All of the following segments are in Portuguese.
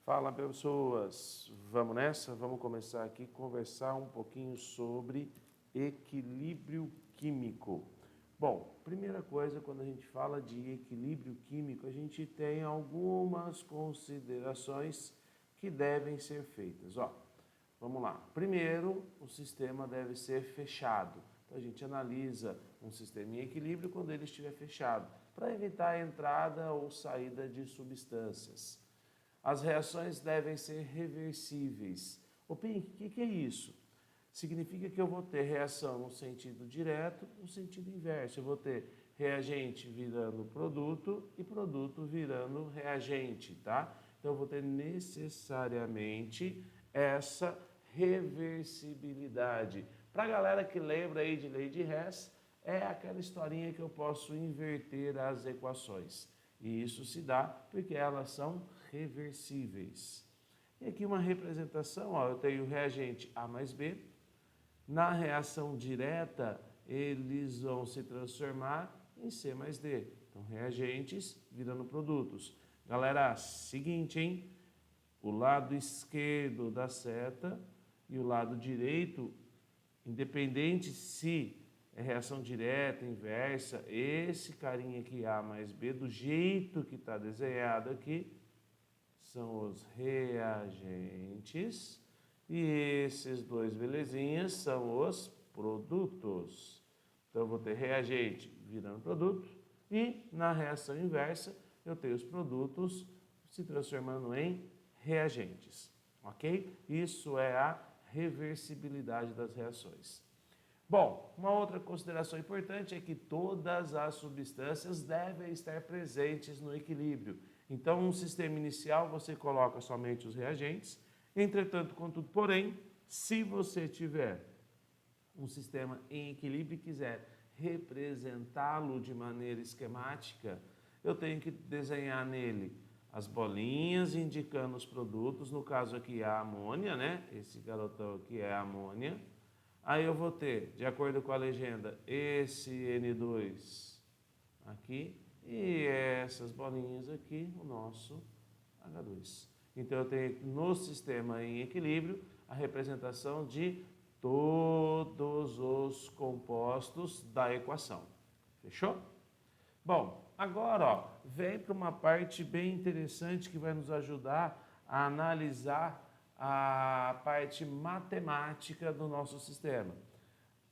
Fala, pessoas! Vamos nessa? Vamos começar aqui a conversar um pouquinho sobre equilíbrio químico. Bom, primeira coisa, quando a gente fala de equilíbrio químico, a gente tem algumas considerações que devem ser feitas. Vamos lá. Primeiro, o sistema deve ser fechado. Então, a gente analisa um sistema em equilíbrio quando ele estiver fechado, para evitar a entrada ou saída de substâncias. As reações devem ser reversíveis. Ô Pink, o que é isso? Significa que eu vou ter reação no sentido direto, no sentido inverso. Eu vou ter reagente virando produto e produto virando reagente, tá? Então eu vou ter necessariamente essa reversibilidade. Para a galera que lembra aí de lei de Hess, é aquela historinha que eu posso inverter as equações. E isso se dá porque elas são reversíveis. E aqui uma representação, eu tenho o reagente A mais B. Na reação direta, eles vão se transformar em C mais D. Então, reagentes virando produtos. Galera, seguinte, hein? O lado esquerdo da seta e o lado direito, independente se é reação direta, inversa, esse carinha aqui, A mais B, do jeito que está desenhado aqui, são os reagentes, e esses dois belezinhas são os produtos. Então, eu vou ter reagente virando produto, e na reação inversa, eu tenho os produtos se transformando em reagentes, ok? Isso é a reversibilidade das reações. Bom, uma outra consideração importante é que todas as substâncias devem estar presentes no equilíbrio. Então, um sistema inicial você coloca somente os reagentes. Entretanto, contudo, porém, se você tiver um sistema em equilíbrio e quiser representá-lo de maneira esquemática, eu tenho que desenhar nele as bolinhas indicando os produtos, no caso aqui a amônia, né? Esse garotão aqui é a amônia. Aí eu vou ter, de acordo com a legenda, esse N2 aqui e essas bolinhas aqui, o nosso H2. Então eu tenho no sistema em equilíbrio a representação de todos os compostos da equação. Fechou? Bom, agora vem para uma parte bem interessante que vai nos ajudar a analisar a parte matemática do nosso sistema.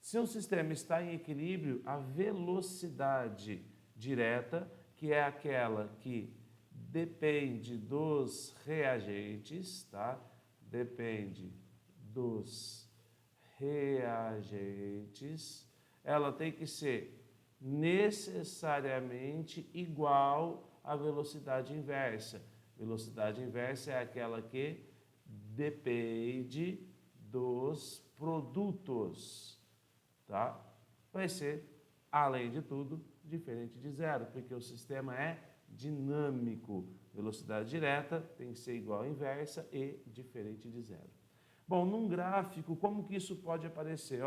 Se um sistema está em equilíbrio, a velocidade direta, que é aquela que depende dos reagentes, tá? Depende dos reagentes, ela tem que ser necessariamente igual à velocidade inversa. Velocidade inversa é aquela que depende dos produtos, tá? Vai ser, além de tudo, diferente de zero, porque o sistema é dinâmico. Velocidade direta tem que ser igual à inversa e diferente de zero. Bom, num gráfico, como que isso pode aparecer?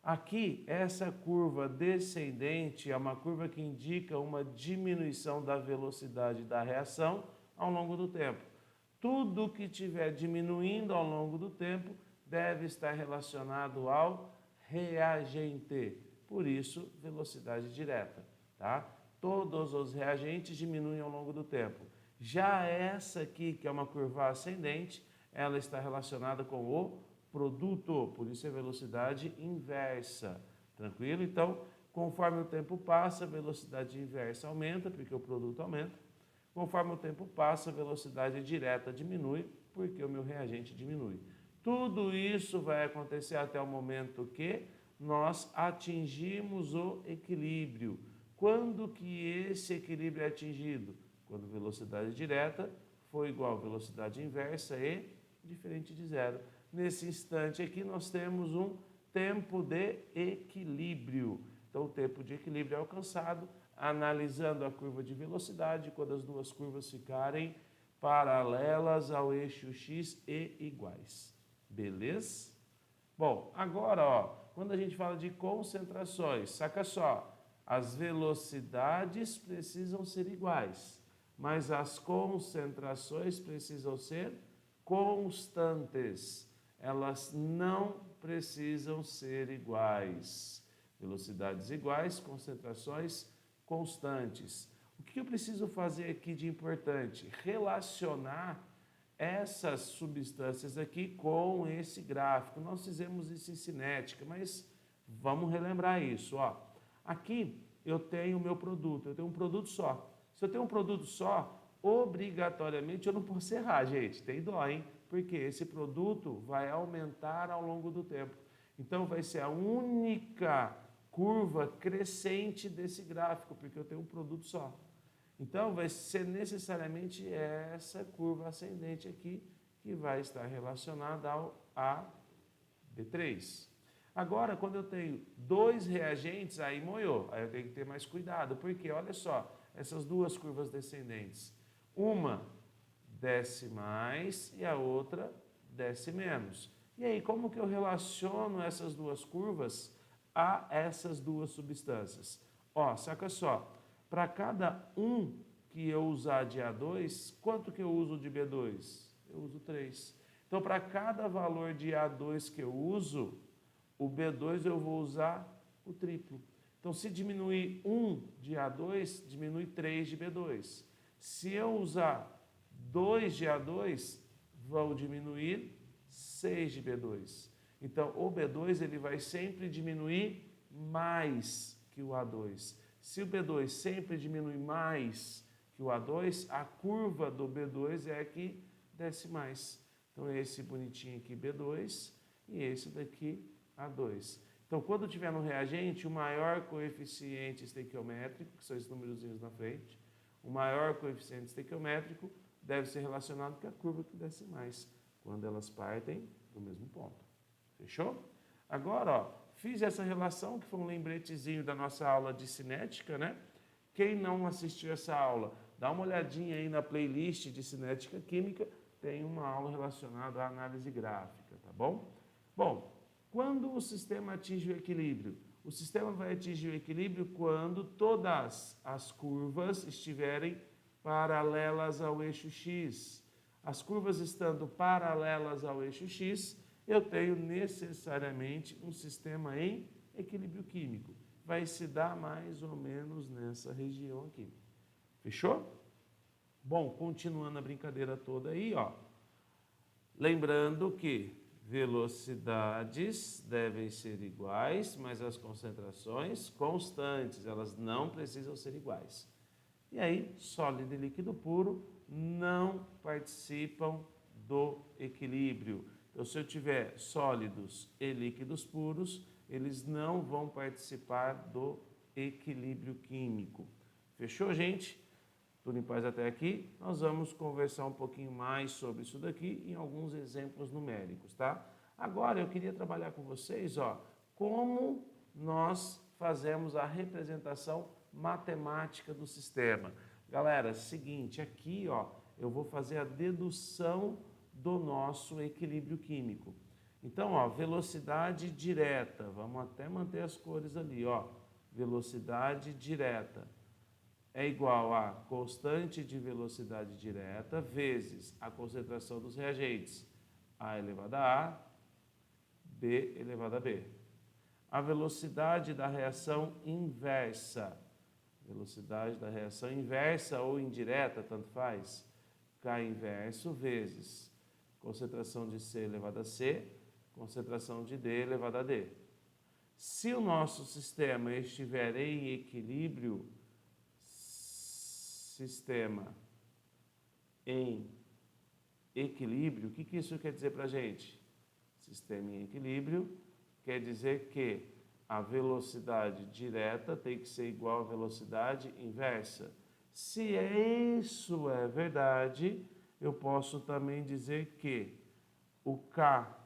Aqui, essa curva descendente é uma curva que indica uma diminuição da velocidade da reação ao longo do tempo. Tudo que estiver diminuindo ao longo do tempo deve estar relacionado ao reagente. Por isso, velocidade direta, tá? Todos os reagentes diminuem ao longo do tempo. Já essa aqui, que é uma curva ascendente, ela está relacionada com o produto, por isso é velocidade inversa. Tranquilo? Então, conforme o tempo passa, a velocidade inversa aumenta, porque o produto aumenta. Conforme o tempo passa, a velocidade direta diminui, porque o meu reagente diminui. Tudo isso vai acontecer até o momento que nós atingimos o equilíbrio. Quando que esse equilíbrio é atingido? Quando velocidade direta for igual a velocidade inversa e diferente de zero. Nesse instante aqui nós temos um tempo de equilíbrio. Então o tempo de equilíbrio é alcançado analisando a curva de velocidade quando as duas curvas ficarem paralelas ao eixo x e iguais. Beleza? Bom, agora, quando a gente fala de concentrações, saca só, as velocidades precisam ser iguais. mas as concentrações precisam ser constantes. Elas não precisam ser iguais. Velocidades iguais, concentrações constantes. O que eu preciso fazer aqui de importante? Relacionar essas substâncias aqui com esse gráfico. Nós fizemos isso em cinética, mas vamos relembrar isso. Ó. Aqui eu tenho o meu produto, eu tenho um produto só. Se eu tenho um produto só, obrigatoriamente eu não posso errar, gente. Tem dó, hein? Porque esse produto vai aumentar ao longo do tempo. Então vai ser a única curva crescente desse gráfico, porque eu tenho um produto só. Então, vai ser necessariamente essa curva ascendente aqui que vai estar relacionada ao AB3. Agora, quando eu tenho dois reagentes, aí moiou. Aí eu tenho que ter mais cuidado, porque olha só, essas duas curvas descendentes. Uma desce mais e a outra desce menos. E aí, como que eu relaciono essas duas curvas a essas duas substâncias? Ó, saca só. Para cada um que eu usar de A2, quanto que eu uso de B2? Eu uso 3. Então, para cada valor de A2 que eu uso, o B2 eu vou usar o triplo. Então, se diminuir 1 de A2, diminui 3 de B2. Se eu usar 2 de A2, vão diminuir 6 de B2. Então, o B2 ele vai sempre diminuir mais que o A2. Se o B2 sempre diminui mais que o A2, a curva do B2 é a que desce mais. Então, esse bonitinho aqui, B2, e esse daqui, A2. Então, quando tiver no reagente, o maior coeficiente estequiométrico, que são esses númerozinhos na frente, o maior coeficiente estequiométrico deve ser relacionado com a curva que desce mais, quando elas partem do mesmo ponto. Fechou? Agora, ó, fiz essa relação, que foi um lembretezinho da nossa aula de cinética, né? Quem não assistiu essa aula, dá uma olhadinha aí na playlist de cinética química, tem uma aula relacionada à análise gráfica, tá bom? Bom, quando o sistema atinge o equilíbrio? O sistema vai atingir o equilíbrio quando todas as curvas estiverem paralelas ao eixo X. As curvas estando paralelas ao eixo X, eu tenho necessariamente um sistema em equilíbrio químico. Vai se dar mais ou menos nessa região aqui. Fechou? Bom, continuando a brincadeira toda aí, ó. Lembrando que velocidades devem ser iguais, mas as concentrações constantes, elas não precisam ser iguais. E aí, sólido e líquido puro não participam do equilíbrio. Então, se eu tiver sólidos e líquidos puros, eles não vão participar do equilíbrio químico. Fechou, gente? Tudo em paz até aqui? Nós vamos conversar um pouquinho mais sobre isso daqui em alguns exemplos numéricos, tá? Agora, eu queria trabalhar com vocês, ó, como nós fazemos a representação matemática do sistema. Galera, seguinte, aqui, ó, eu vou fazer a dedução do nosso equilíbrio químico. Então, ó, velocidade direta, vamos até manter as cores ali, ó, velocidade direta é igual a constante de velocidade direta vezes a concentração dos reagentes, A elevado a A, B elevado a B. A velocidade da reação inversa, velocidade da reação inversa ou indireta, tanto faz, K inverso vezes concentração de C elevado a C, concentração de D elevado a D. Se o nosso sistema estiver em equilíbrio, sistema em equilíbrio, o que isso quer dizer para a gente? Sistema em equilíbrio quer dizer que a velocidade direta tem que ser igual à velocidade inversa. Se isso é verdade, eu posso também dizer que o K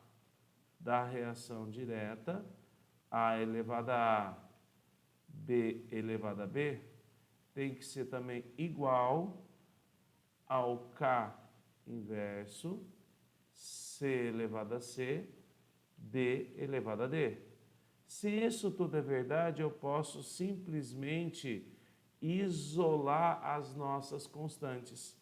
da reação direta, A elevado a A, B elevado a B, tem que ser também igual ao K inverso, C elevado a C, D elevado a D. Se isso tudo é verdade, eu posso simplesmente isolar as nossas constantes.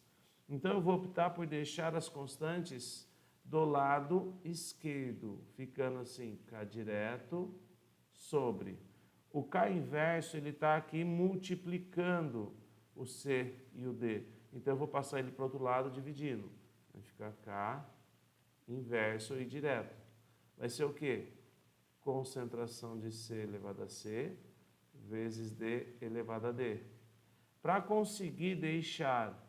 Então, eu vou optar por deixar as constantes do lado esquerdo, ficando assim, K direto sobre. O K inverso, ele está aqui multiplicando o C e o D. Então, eu vou passar ele para o outro lado, dividindo. Vai ficar K inverso e direto. Vai ser o quê? Concentração de C elevado a C vezes D elevado a D. Para conseguir deixar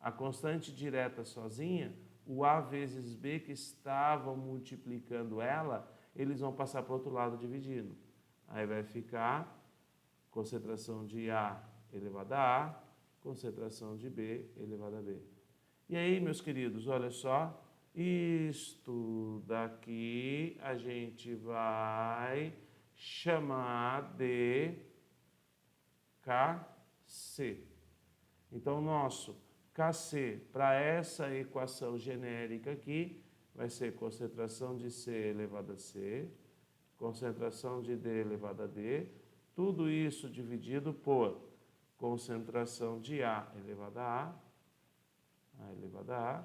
a constante direta sozinha, o A vezes B que estavam multiplicando ela, eles vão passar para o outro lado dividindo. Aí vai ficar concentração de A elevado a A, concentração de B elevado a B. E aí, meus queridos, olha só, isto daqui a gente vai chamar de KC. Então, nosso KC para essa equação genérica aqui vai ser concentração de C elevado a C, concentração de D elevado a D, tudo isso dividido por concentração de A elevado a elevado a A,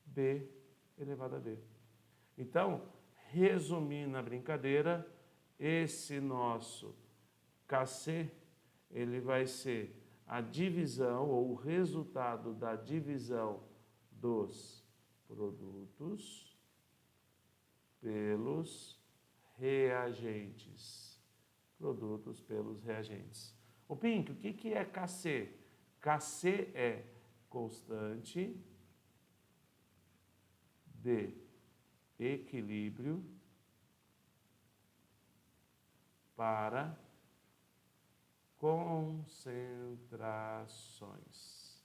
B elevado a B. Então, resumindo a brincadeira, esse nosso KC, ele vai ser a divisão ou o resultado da divisão dos produtos pelos reagentes. Produtos pelos reagentes. Ô Pink, o que é KC? KC é constante de equilíbrio para concentrações.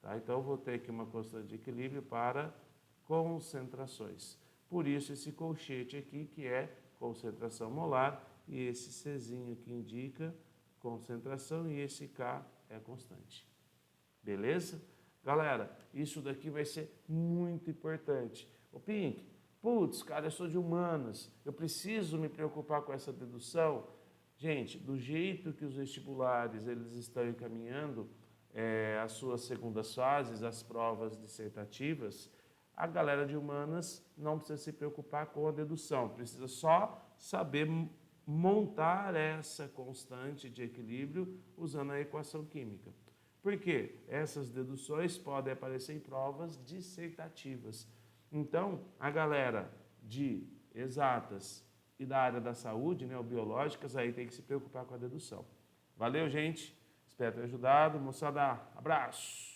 Tá? Então, eu vou ter aqui uma constante de equilíbrio para concentrações. Por isso, esse colchete aqui, que é concentração molar, e esse Czinho que indica concentração, e esse K é a constante. Beleza? Galera, isso daqui vai ser muito importante. Ô Pink, putz, cara, eu sou de humanas, eu preciso me preocupar com essa dedução? Gente, do jeito que os vestibulares eles estão encaminhando as suas segundas fases, as provas dissertativas, a galera de humanas não precisa se preocupar com a dedução, precisa só saber montar essa constante de equilíbrio usando a equação química. Por quê? Essas deduções podem aparecer em provas dissertativas. Então, a galera de exatas e da área da saúde, né, ou biológicas, aí tem que se preocupar com a dedução. Valeu, gente. Espero ter ajudado. Moçada, abraço.